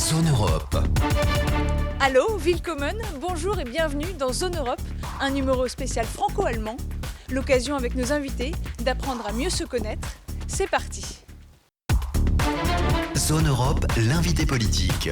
Zone Europe. Allô, Willkommen, bonjour et bienvenue dans Zone Europe, un numéro spécial franco-allemand. L'occasion avec nos invités d'apprendre à mieux se connaître. C'est parti. Zone Europe, l'invité politique.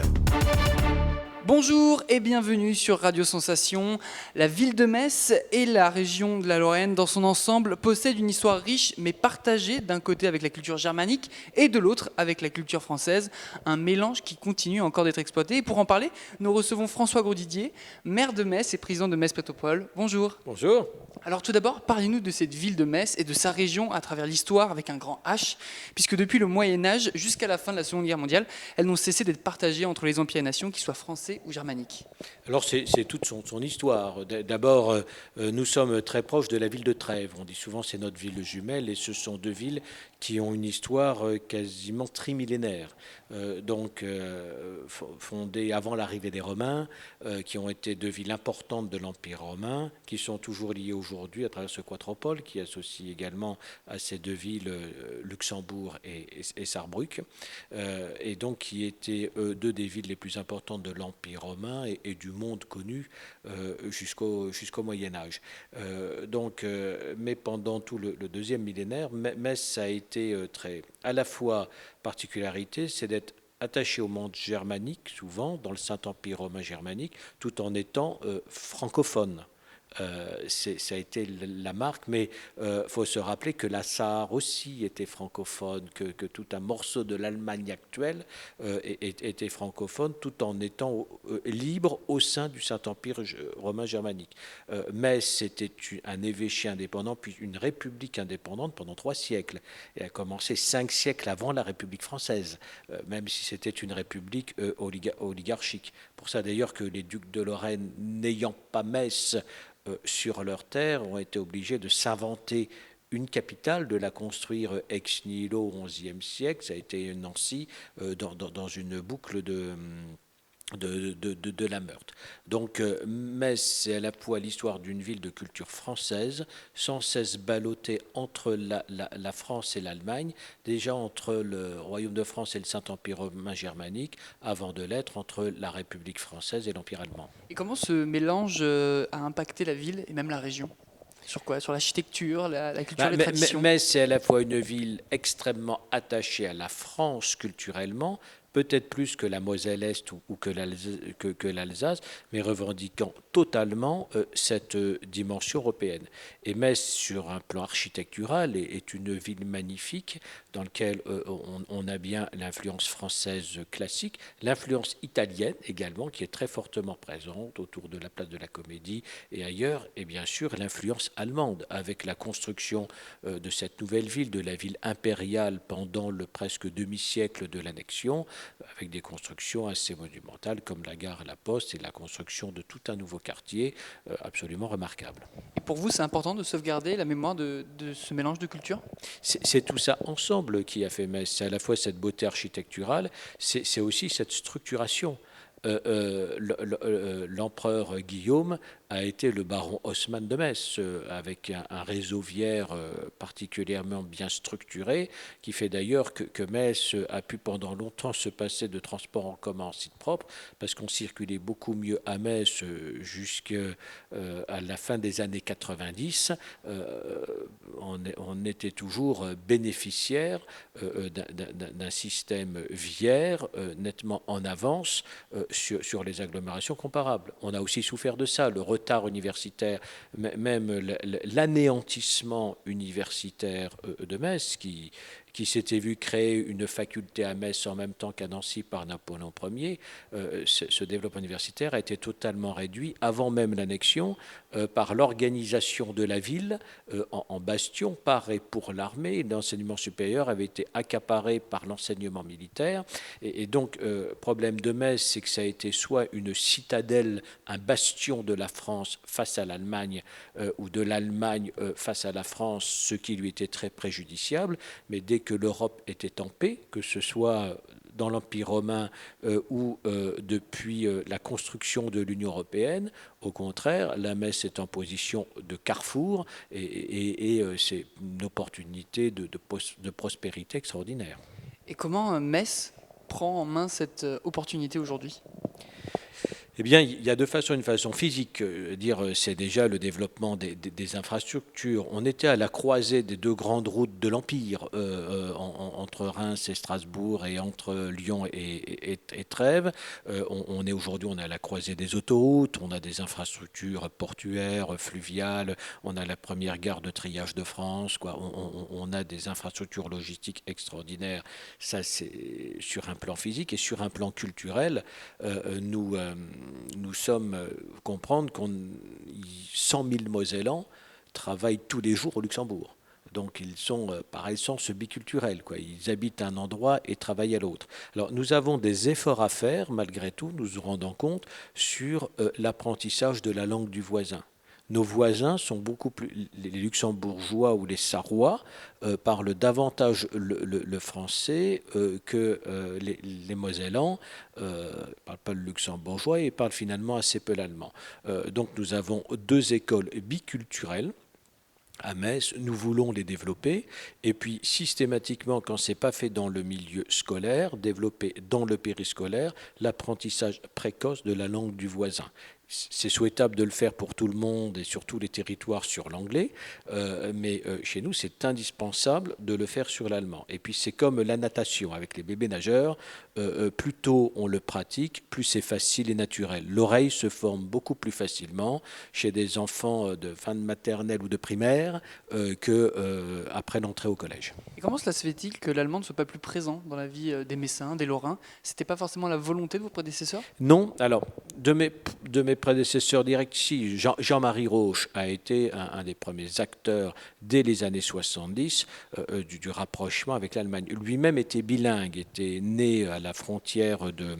Bonjour et bienvenue sur Radio Sensation. La ville de Metz et la région de la Lorraine dans son ensemble possèdent une histoire riche mais partagée d'un côté avec la culture germanique et de l'autre avec la culture française. Un mélange qui continue encore d'être exploité. Et pour en parler, nous recevons François Grosdidier, maire de Metz et président de Metz Métropole. Bonjour. Bonjour. Alors tout d'abord, parlez-nous de cette ville de Metz et de sa région à travers l'histoire avec un grand H, puisque depuis le Moyen-Âge jusqu'à la fin de la Seconde Guerre mondiale, elles n'ont cessé d'être partagées entre les empires et nations, qu'ils soient français ou germaniques. Alors c'est toute son histoire. D'abord, nous sommes très proches de la ville de Trèves. On dit souvent c'est notre ville jumelle et ce sont deux villes qui ont une histoire quasiment trimillénaire. Fondées avant l'arrivée des Romains, qui ont été deux villes importantes de l'Empire romain, qui sont toujours liées aujourd'hui à travers ce quatropole, qui associe également à ces deux villes Luxembourg et Sarrebruck, et donc qui étaient deux des villes les plus importantes de l'Empire romain et du monde connu jusqu'au Moyen-Âge. Mais pendant tout le deuxième millénaire, Metz a été à la fois particularité, c'est d'être attaché au monde germanique, souvent dans le Saint-Empire romain germanique, tout en étant francophone. Ça a été la marque, mais faut se rappeler que la Sarre aussi était francophone, que tout un morceau de l'Allemagne actuelle était francophone, tout en étant libre au sein du Saint-Empire romain germanique. Metz c'était un évêché indépendant, puis une république indépendante pendant 3 siècles, et a commencé 5 siècles avant la République française, même si c'était une république oligarchique. Pour ça d'ailleurs que les ducs de Lorraine, n'ayant pas Metz sur leur terre, ont été obligés de s'inventer une capitale, de la construire ex nihilo au XIe siècle. Ça a été Nancy, dans une boucle de la Meurthe. Donc Metz, c'est à la fois l'histoire d'une ville de culture française, sans cesse ballottée entre la France et l'Allemagne, déjà entre le Royaume de France et le Saint-Empire romain germanique, avant de l'être entre la République française et l'Empire allemand. Et comment ce mélange a impacté la ville et même la région ? Sur quoi ? Sur l'architecture, la culture, les traditions ? Metz, c'est à la fois une ville extrêmement attachée à la France culturellement, peut-être plus que la Moselle-Est ou que l'Alsace, mais revendiquant totalement cette dimension européenne. Et Metz, sur un plan architectural, est une ville magnifique dans laquelle on a bien l'influence française classique, l'influence italienne également, qui est très fortement présente autour de la place de la Comédie et ailleurs, et bien sûr l'influence allemande, avec la construction de cette nouvelle ville, de la ville impériale pendant le presque demi-siècle de l'annexion, avec des constructions assez monumentales comme la gare à la Poste et la construction de tout un nouveau quartier absolument remarquable. Et pour vous, c'est important de sauvegarder la mémoire de ce mélange de cultures ? C'est tout ça ensemble qui a fait Metz. C'est à la fois cette beauté architecturale, c'est aussi cette structuration. L'empereur Guillaume a été le baron Haussmann de Metz, avec un réseau viaire particulièrement bien structuré, qui fait d'ailleurs que Metz a pu pendant longtemps se passer de transport en commun en site propre, parce qu'on circulait beaucoup mieux à Metz jusqu'à la fin des années 90. On était toujours bénéficiaire d'un système viaire nettement en avance sur les agglomérations comparables. On a aussi souffert de ça, le retard universitaire, même l'anéantissement universitaire de Metz, qui s'était vu créer une faculté à Metz en même temps qu'à Nancy par Napoléon Ier. Ce développement universitaire a été totalement réduit, avant même l'annexion, par l'organisation de la ville en bastion par et pour l'armée. L'enseignement supérieur avait été accaparé par l'enseignement militaire. Et donc, problème de Metz, c'est que ça a été soit une citadelle, un bastion de la France face à l'Allemagne, ou de l'Allemagne face à la France, ce qui lui était très préjudiciable. Mais dès que l'Europe était en paix, que ce soit dans l'Empire romain ou depuis la construction de l'Union européenne, au contraire, la Metz est en position de carrefour et c'est une opportunité de prospérité extraordinaire. Et comment Metz prend en main cette opportunité aujourd'hui ? Eh bien, il y a deux façons. Une façon physique, c'est déjà le développement des infrastructures. On était à la croisée des deux grandes routes de l'Empire, entre Reims et Strasbourg et entre Lyon et Trèves. On est aujourd'hui, on est à la croisée des autoroutes, on a des infrastructures portuaires, fluviales, on a la première gare de triage de France, quoi. On a des infrastructures logistiques extraordinaires. Ça, c'est sur un plan physique et sur un plan culturel. Nous sommes comprendre qu'on 100 000 Mosellans travaillent tous les jours au Luxembourg. Donc ils sont par essence biculturels, quoi. Ils habitent à un endroit et travaillent à l'autre. Alors nous avons des efforts à faire, malgré tout, nous nous rendons compte, sur l'apprentissage de la langue du voisin. Nos voisins sont beaucoup plus, les luxembourgeois ou les sarrois parlent davantage le français que les mosellans. Ils ne parlent pas le luxembourgeois et ils parlent finalement assez peu l'allemand. Donc nous avons deux écoles biculturelles à Metz, nous voulons les développer et puis systématiquement, quand ce n'est pas fait dans le milieu scolaire, développer dans le périscolaire l'apprentissage précoce de la langue du voisin. C'est souhaitable de le faire pour tout le monde et sur tous les territoires sur l'anglais, mais chez nous, c'est indispensable de le faire sur l'allemand. Et puis, c'est comme la natation avec les bébés nageurs. Plus tôt on le pratique, plus c'est facile et naturel. L'oreille se forme beaucoup plus facilement chez des enfants de fin de maternelle ou de primaire qu'après l'entrée au collège. Et comment cela se fait-il que l'allemand ne soit pas plus présent dans la vie des Messins, des Lorrains ? C'était pas forcément la volonté de vos prédécesseurs ? Non. Alors, de mes prédécesseurs directs, si Jean-Marie Roche a été un des premiers acteurs dès les années 70 du rapprochement avec l'Allemagne. Lui-même était bilingue, était né à la frontière de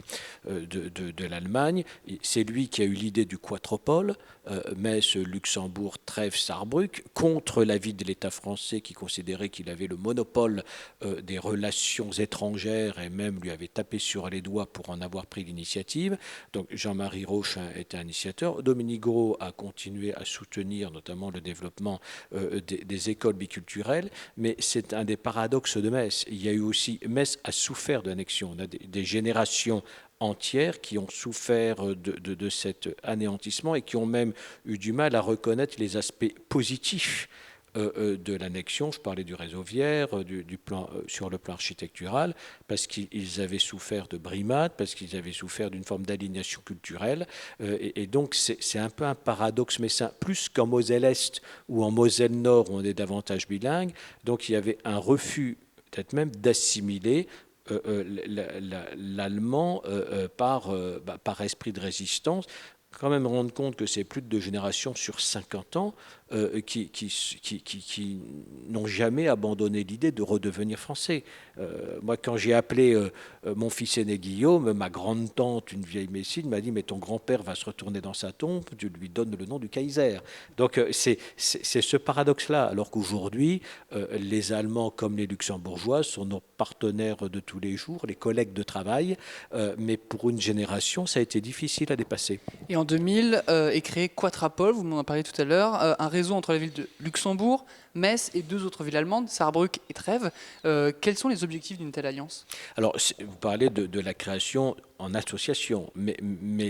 l'Allemagne. C'est lui qui a eu l'idée du quatropole, Metz, Luxembourg, Trèves, Sarrebruck, contre l'avis de l'État français qui considérait qu'il avait le monopole des relations étrangères et même lui avait tapé sur les doigts pour en avoir pris l'initiative. Donc Jean-Marie Roche était un initiateur. Dominique Gros a continué à soutenir notamment le développement des écoles biculturelles, mais c'est un des paradoxes de Metz. Il y a eu aussi, Metz a souffert de l'annexion. On a des générations entières qui ont souffert de cet anéantissement et qui ont même eu du mal à reconnaître les aspects positifs de l'annexion. Je parlais du réseau viaire, du plan, sur le plan architectural, parce qu'ils avaient souffert de brimades, parce qu'ils avaient souffert d'une forme d'aliénation culturelle. Et donc, c'est un peu un paradoxe messin, plus qu'en Moselle-Est ou en Moselle-Nord, où on est davantage bilingue. Donc, il y avait un refus, peut-être même, d'assimiler l'allemand par esprit de résistance. Quand même rendre compte que c'est plus de 2 générations sur 50 ans qui n'ont jamais abandonné l'idée de redevenir français. Moi, quand j'ai appelé mon fils aîné Guillaume, ma grande-tante, une vieille Messine, m'a dit « Mais ton grand-père va se retourner dans sa tombe, tu lui donnes le nom du Kaiser ». Donc, c'est ce paradoxe-là. Alors qu'aujourd'hui, les Allemands comme les Luxembourgeois sont nos partenaires de tous les jours, les collègues de travail, mais pour une génération, ça a été difficile à dépasser. Et en 2000 est créé Quatropole, vous m'en en parlez tout à l'heure, un réseau entre la ville de Luxembourg, Metz et 2 autres villes allemandes, Sarrebruck et Trèves. Quels sont les objectifs d'une telle alliance ? Alors, vous parlez de la création en association, mais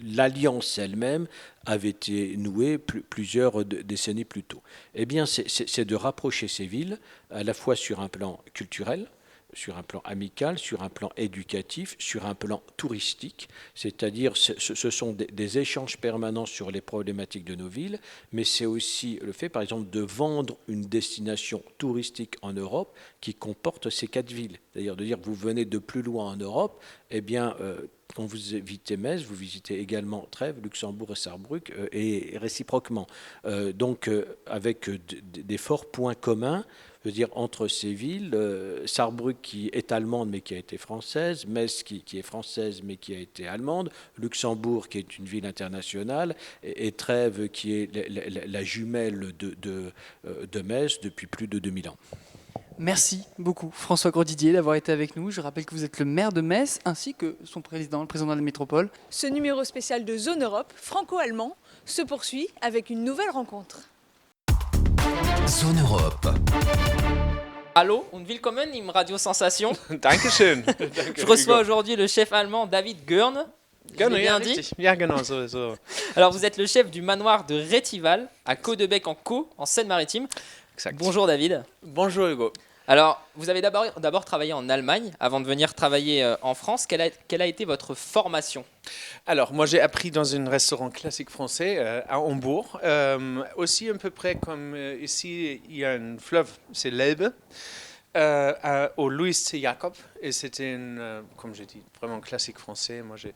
l'alliance elle-même avait été nouée plusieurs décennies plus tôt. Eh bien, c'est de rapprocher ces villes, à la fois sur un plan culturel, sur un plan amical, sur un plan éducatif, sur un plan touristique, c'est-à-dire ce sont des échanges permanents sur les problématiques de nos villes, mais c'est aussi le fait, par exemple, de vendre une destination touristique en Europe qui comporte ces 4 villes. C'est-à-dire de dire, vous venez de plus loin en Europe, eh bien, quand vous visitez Metz, vous visitez également Trèves, Luxembourg et Sarrebruck, et réciproquement. Donc, avec des forts points communs, je veux dire, entre ces villes, Sarrebruck qui est allemande mais qui a été française, Metz qui est française mais qui a été allemande, Luxembourg qui est une ville internationale, et Trèves qui est la jumelle de Metz depuis plus de 2000 ans. Merci beaucoup François Grosdidier d'avoir été avec nous. Je rappelle que vous êtes le maire de Metz ainsi que son président, le président de la métropole. Ce numéro spécial de Zone Europe, franco-allemand, se poursuit avec une nouvelle rencontre. Zone Europe. Hallo und willkommen im Radio Sensation. Dankeschön. Je reçois aujourd'hui le chef allemand David Görne. Je l'ai bien dit. richtig. Ja, genau, so. Alors vous êtes le chef du manoir de Rétival à Caudebec en Caux, en Seine-Maritime. Exakt. Bonjour David. Bonjour Hugo. Alors vous avez d'abord travaillé en Allemagne avant de venir travailler en France. Quelle a été votre formation? Alors, moi j'ai appris dans un restaurant classique français à Hambourg. Aussi à peu près comme ici, il y a un fleuve, c'est l'Elbe, au Louis C. Jacob. Et c'était, comme j'ai dit, vraiment classique français. Moi j'ai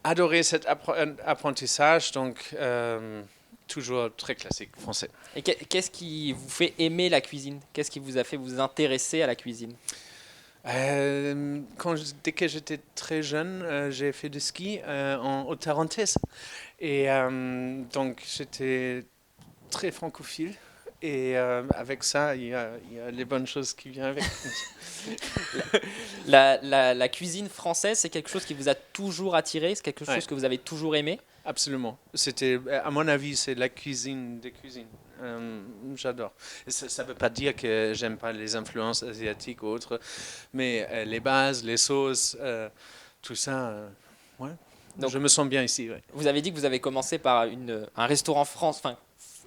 adoré cet apprentissage, donc toujours très classique français. Et qu'est-ce qui vous fait aimer la cuisine? Qu'est-ce qui vous a fait vous intéresser à la cuisine? Dès que j'étais très jeune, j'ai fait du ski au Tarentaise. Et donc, j'étais très francophile. Et avec ça, il y a les bonnes choses qui viennent avec. La cuisine française, c'est quelque chose qui vous a toujours attiré? C'est quelque chose que vous avez toujours aimé? Absolument. C'était, à mon avis, c'est la cuisine des cuisines. J'adore. Ça ne veut pas dire que j'aime pas les influences asiatiques ou autres, mais les bases, les sauces, tout ça, ouais. Donc, je me sens bien ici. Ouais. Vous avez dit que vous avez commencé par un restaurant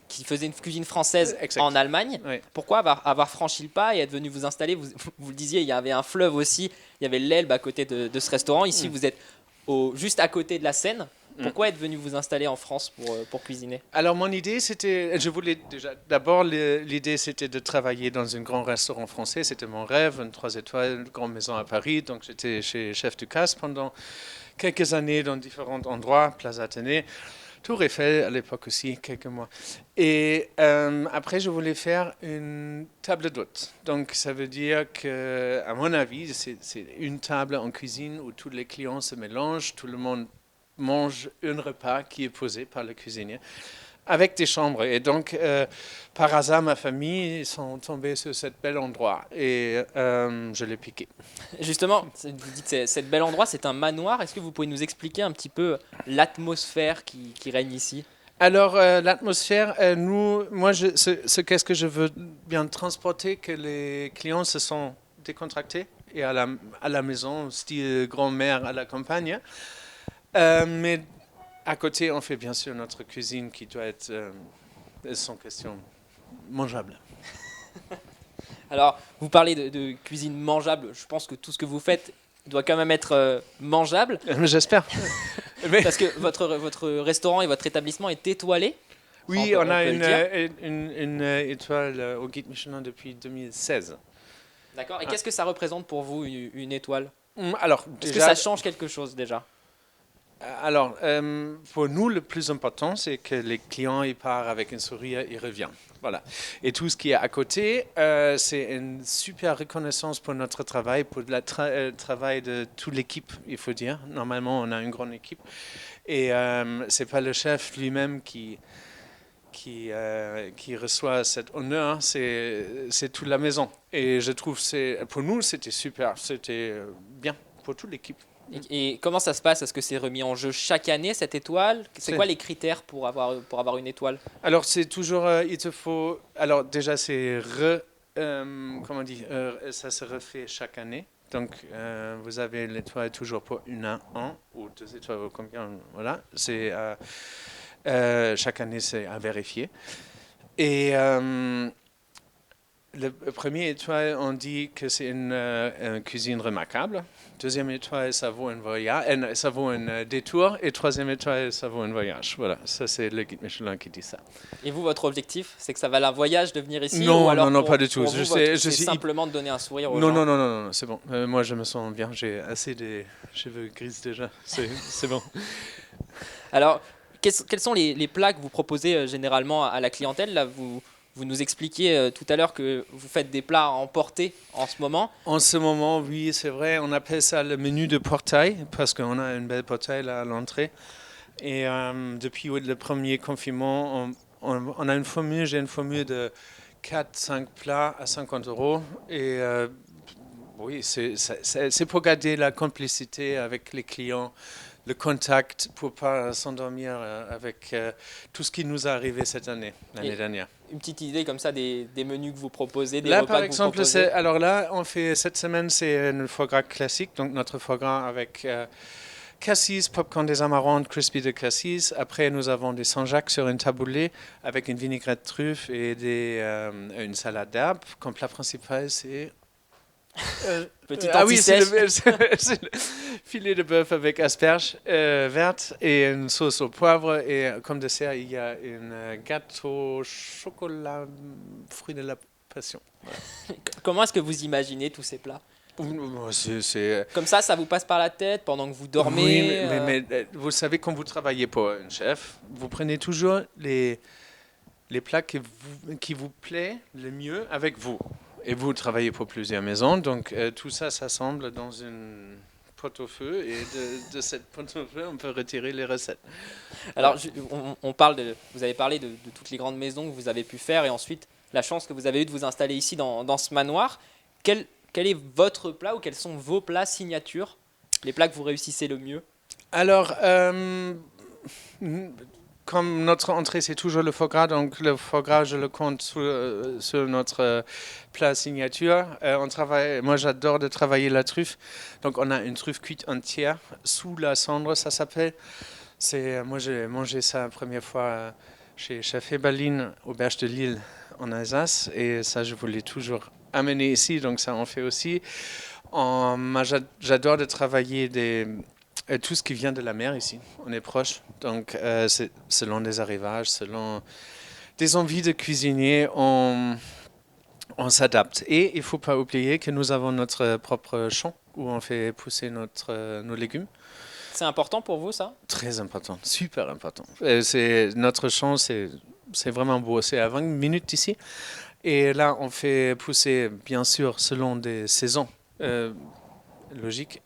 qui faisait une cuisine française en Allemagne. Ouais. Pourquoi avoir franchi le pas et être venu vous installer? Vous le disiez, il y avait un fleuve aussi, il y avait l'Elbe à côté de ce restaurant. Ici, vous êtes juste à côté de la Seine. Pourquoi être venu vous installer en France pour cuisiner? Alors mon idée c'était, d'abord l'idée c'était de travailler dans un grand restaurant français, c'était mon rêve, une 3 étoiles, une grande maison à Paris, donc j'étais chez Chef Ducasse pendant quelques années dans différents endroits, Place Athénée, Tour Eiffel à l'époque aussi, quelques mois. Et après je voulais faire une table d'hôte, donc ça veut dire que, à mon avis, c'est une table en cuisine où tous les clients se mélangent, tout le monde mange un repas qui est posé par le cuisinier avec des chambres. Et donc, par hasard, ma famille, ils sont tombés sur ce bel endroit et je l'ai piqué. Justement, vous dites que ce bel endroit, c'est un manoir. Est-ce que vous pouvez nous expliquer un petit peu l'atmosphère qui règne ici? Alors, l'atmosphère, qu'est-ce que je veux bien transporter, que les clients se sont décontractés et à la maison, style grand-mère à la campagne. Mais à côté, on fait bien sûr notre cuisine qui doit être, sans question, mangeable. Alors, vous parlez de cuisine mangeable. Je pense que tout ce que vous faites doit quand même être mangeable. J'espère. Parce que votre restaurant et votre établissement est étoilé. Oui, on a une étoile au Guide Michelin depuis 2016. D'accord. Et qu'est-ce que ça représente pour vous, une étoile? Alors, est-ce que ça change quelque chose déjà? Alors, pour nous, le plus important, c'est que les clients ils partent avec un sourire, ils reviennent. Voilà. Et tout ce qui est à côté, c'est une super reconnaissance pour notre travail, pour le travail de toute l'équipe, il faut dire. Normalement, on a une grande équipe. Et c'est pas le chef lui-même qui reçoit cet honneur, c'est toute la maison. Et je trouve pour nous, c'était super, c'était bien pour toute l'équipe. Et comment ça se passe? Est-ce que c'est remis en jeu chaque année, cette étoile? C'est quoi les critères pour avoir une étoile? Alors, c'est toujours, il te faut... Alors, déjà, c'est ça se refait chaque année. Donc, vous avez l'étoile toujours pour un an ou 2 étoiles, ou combien, voilà. C'est, chaque année, c'est à vérifier. Et... le premier étoile, on dit que c'est une cuisine remarquable. Deuxième étoile, ça vaut un voyage, ça vaut un détour. Et troisième étoile, ça vaut un voyage. Voilà, ça c'est le guide Michelin qui dit ça. Et vous, votre objectif, c'est que ça valent un voyage de venir ici? Non, ou alors non, pas du tout. C'est simplement de donner un sourire aux gens? Non, c'est bon. Moi, je me sens bien. J'ai assez de cheveux gris déjà. C'est bon. Alors, quels sont les plats que vous proposez généralement à la clientèle? Là, vous nous expliquiez tout à l'heure que vous faites des plats à emporter en ce moment. En ce moment, oui, c'est vrai. On appelle ça le menu de portail parce qu'on a une belle portail là à l'entrée. Et depuis le premier confinement, on a une formule, j'ai une formule de 4-5 plats à 50 €. Et oui, c'est pour garder la complicité avec les clients, le contact, pour ne pas s'endormir avec tout ce qui nous est arrivé l'année dernière. une petite idée comme ça des menus que vous proposez, des Là, repas par que exemple, vous proposez? alors là, on fait cette semaine, c'est un foie gras classique, donc notre foie gras avec cassis, popcorn des amarants, crispy de cassis. Après, nous avons des Saint-Jacques sur une taboulée avec une vinaigrette truffe et une salade d'herbes. Comme plat principal, c'est Petit ah oui, c'est anti-sèche. c'est le filet de bœuf avec asperges vertes et une sauce au poivre. Et comme dessert, il y a un gâteau au chocolat, fruit de la passion. Comment est-ce que vous imaginez tous ces plats? C'est Comme ça vous passe par la tête pendant que vous dormez? Oui, mais vous savez, quand vous travaillez pour un chef, vous prenez toujours les plats qui vous plaisent le mieux avec vous. Et vous travaillez pour plusieurs maisons, donc tout ça s'assemble dans une pot au feu, et de cette pot au feu, on peut retirer les recettes. Alors, vous avez parlé de toutes les grandes maisons que vous avez pu faire, et ensuite la chance que vous avez eue de vous installer ici dans ce manoir. Quel est votre plat, ou quels sont vos plats signature, les plats que vous réussissez le mieux? Alors, comme notre entrée, c'est toujours le foie gras, donc le foie gras, je le compte sur notre plat signature. Moi, j'adore de travailler la truffe. Donc, on a une truffe cuite entière sous la cendre, ça s'appelle. Moi, j'ai mangé ça la première fois chez Chef Ebaline, auberge de Lille, en Alsace. Et ça, je voulais toujours amener ici, donc ça, on fait aussi. Moi, j'adore de travailler tout ce qui vient de la mer ici, on est proche, donc c'est selon des arrivages, selon des envies de cuisinier, on s'adapte. Et il ne faut pas oublier que nous avons notre propre champ où on fait pousser nos légumes. C'est important pour vous, ça? Très important, super important. Notre champ, c'est vraiment beau, c'est à 20 minutes d'ici. Et là, on fait pousser, bien sûr, selon des saisons, logique,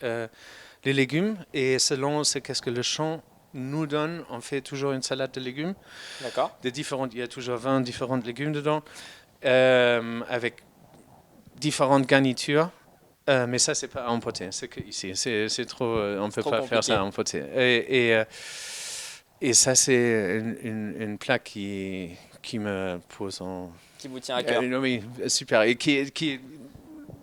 les légumes, et selon qu'est-ce que le champ nous donne, on fait toujours une salade de légumes. D'accord. Il y a toujours 20 différents légumes dedans, avec différentes garnitures. Mais ça, c'est pas à emporter, c'est que ici. C'est trop, on ne peut pas faire ça à emporter. Et ça, c'est une plat qui me pose en... Qui vous tient à cœur. Oui, super. Et qui est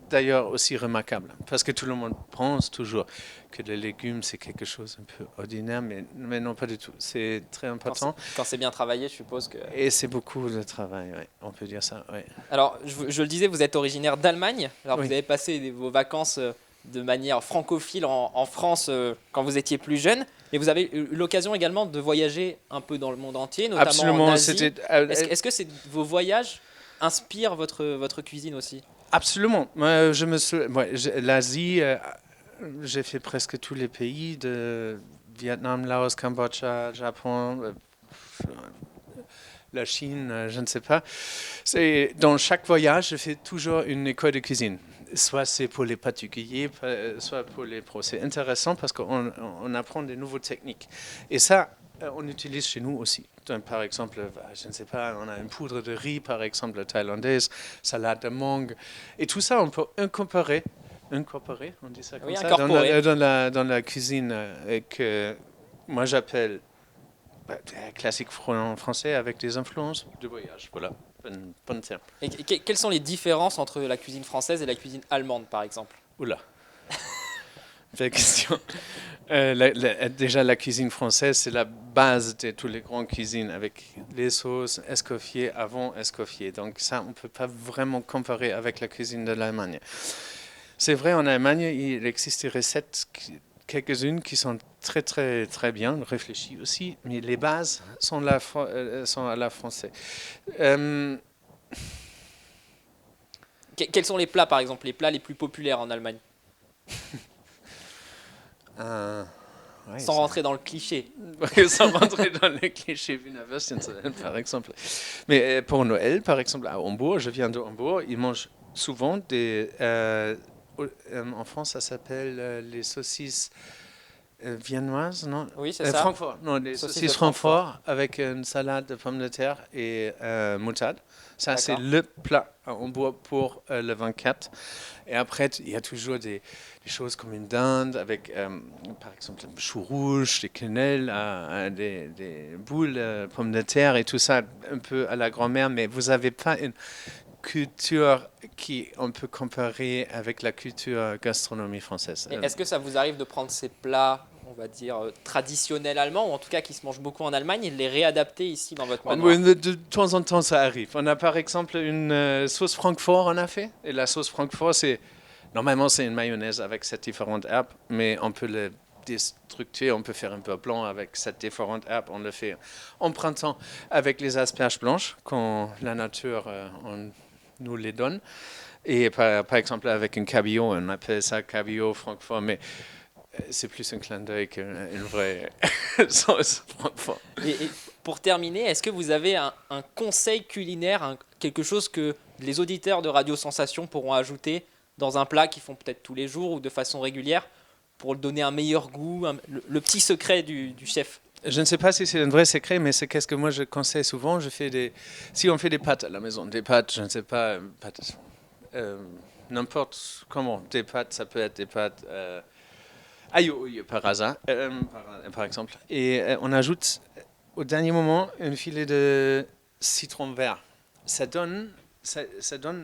d'ailleurs aussi remarquable, parce que tout le monde pense toujours que les légumes, c'est quelque chose un peu ordinaire, mais non, pas du tout. C'est très important. Quand c'est bien travaillé, je suppose que... Et c'est beaucoup de travail, ouais. On peut dire ça. Ouais. Alors, je le disais, vous êtes originaire d'Allemagne. Alors, Oui. Vous avez passé vos vacances de manière francophile en France quand vous étiez plus jeune. Et vous avez eu l'occasion également de voyager un peu dans le monde entier, notamment Absolument, en Asie. c'était... Est-ce que vos voyages inspirent votre cuisine aussi? Absolument. Moi, l'Asie, j'ai fait presque tous les pays, de Vietnam, Laos, Cambodge, Japon, la Chine, je ne sais pas. Dans chaque voyage, je fais toujours une école de cuisine. Soit c'est pour les particuliers, soit pour les pros. C'est intéressant parce qu'on apprend des nouvelles techniques. Et ça, on utilise chez nous aussi. Donc, par exemple, je ne sais pas, on a une poudre de riz, par exemple, thaïlandaise, salade de mangue. Et tout ça, on peut incorporer, on dit ça comme ça, dans la cuisine que moi j'appelle classique français avec des influences de voyage. Voilà, bon terme. Et quelles sont les différences entre la cuisine française et la cuisine allemande, par exemple? Oula. Belle question. Déjà, la cuisine française, c'est la base de toutes les grandes cuisines avec les sauces, escoffier, avant escoffier. Donc ça, on ne peut pas vraiment comparer avec la cuisine de l'Allemagne. C'est vrai, en Allemagne, il existe des recettes, quelques-unes qui sont très, très, très bien réfléchies aussi, mais les bases sont à la française. Quels sont les plats, par exemple, les plats les plus populaires en Allemagne? Ouais, Sans rentrer dans le cliché. Sans rentrer dans les clichés, par exemple. Mais pour Noël, par exemple, à Hambourg, je viens de Hambourg, ils mangent souvent en France, ça s'appelle les saucisses viennoise, non? Oui, c'est ça. Francfort, non, des saucisses Francfort avec une salade de pommes de terre et moutarde. Ça, c'est le plat en bois pour le 24. Et après, il y a toujours des choses comme une dinde avec, par exemple, un chou rouge, des quenelles, des boules, pommes de terre et tout ça, un peu à la grand-mère. Mais vous n'avez pas une culture qu'on peut comparer avec la culture gastronomie française. Et est-ce que ça vous arrive de prendre ces plats, on va dire, traditionnels allemands, ou en tout cas qui se mangent beaucoup en Allemagne, et de les réadapter ici dans votre manoir? De temps en temps, ça arrive. On a par exemple une sauce Francfort, on a fait. Et la sauce Francfort, normalement, c'est une mayonnaise avec 7 différentes herbes, mais on peut le déstructurer, on peut faire un peu blanc avec 7 différentes herbes. On le fait en printemps avec les asperges blanches, quand la nature nous les donne. Et par exemple, avec un cabillaud, on appelle ça cabillaud Francfort, mais c'est plus un clin d'œil qu'une vraie sauce Francfort. Et pour terminer, est-ce que vous avez un conseil culinaire, quelque chose que les auditeurs de Radio Sensation pourront ajouter dans un plat qu'ils font peut-être tous les jours ou de façon régulière pour donner un meilleur goût, le petit secret du chef? Je ne sais pas si c'est un vrai secret, mais c'est qu'est-ce que moi je conseille souvent. Si on fait des pâtes à la maison, des pâtes, je ne sais pas, n'importe comment, des pâtes, ça peut être des pâtes aïe par hasard, par exemple. Et on ajoute au dernier moment un filet de citron vert. Ça donne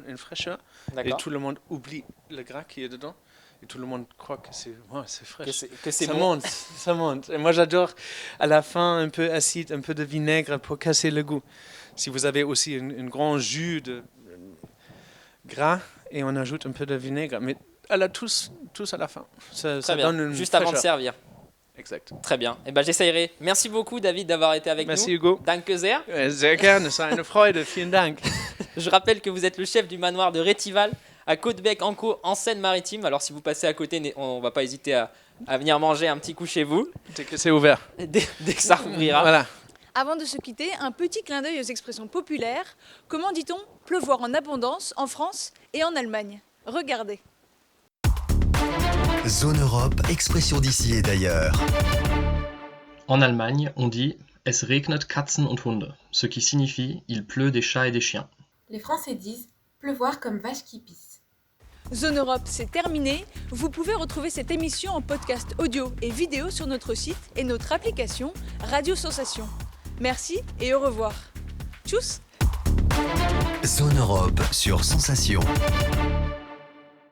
une fraîcheur. D'accord. Et tout le monde oublie le gras qui est dedans. Et tout le monde croit que c'est frais. Que c'est ça bon. Ça monte. Et moi, j'adore à la fin un peu acide, un peu de vinaigre pour casser le goût. Si vous avez aussi un grand jus de gras et on ajoute un peu de vinaigre, mais tous à la fin. Ça bien. Donne une Juste fraîcheur. avant de servir. Exact. Très bien. Et j'essayerai. Merci beaucoup, David, d'avoir été avec Merci, nous. Hugo. Danke sehr. Sehr gerne, es war eine Freude. Vielen Dank. Je rappelle que vous êtes le chef du manoir de Rétival à Côtebec-en-Caux, en Seine-Maritime. Alors si vous passez à côté, on ne va pas hésiter à venir manger un petit coup chez vous. Dès que c'est ouvert. Dès que ça rouvrira. Voilà. Avant de se quitter, un petit clin d'œil aux expressions populaires. Comment dit-on pleuvoir en abondance en France et en Allemagne? Regardez. Zone Europe, expression d'ici et d'ailleurs. En Allemagne, on dit « Es regnet Katzen und Hunde », ce qui signifie « il pleut des chats et des chiens ». Les Français disent « pleuvoir comme vache qui pisse ». Zone Europe, c'est terminé. Vous pouvez retrouver cette émission en podcast audio et vidéo sur notre site et notre application Radio Sensation. Merci et au revoir. Tchuss! Zone Europe sur Sensation.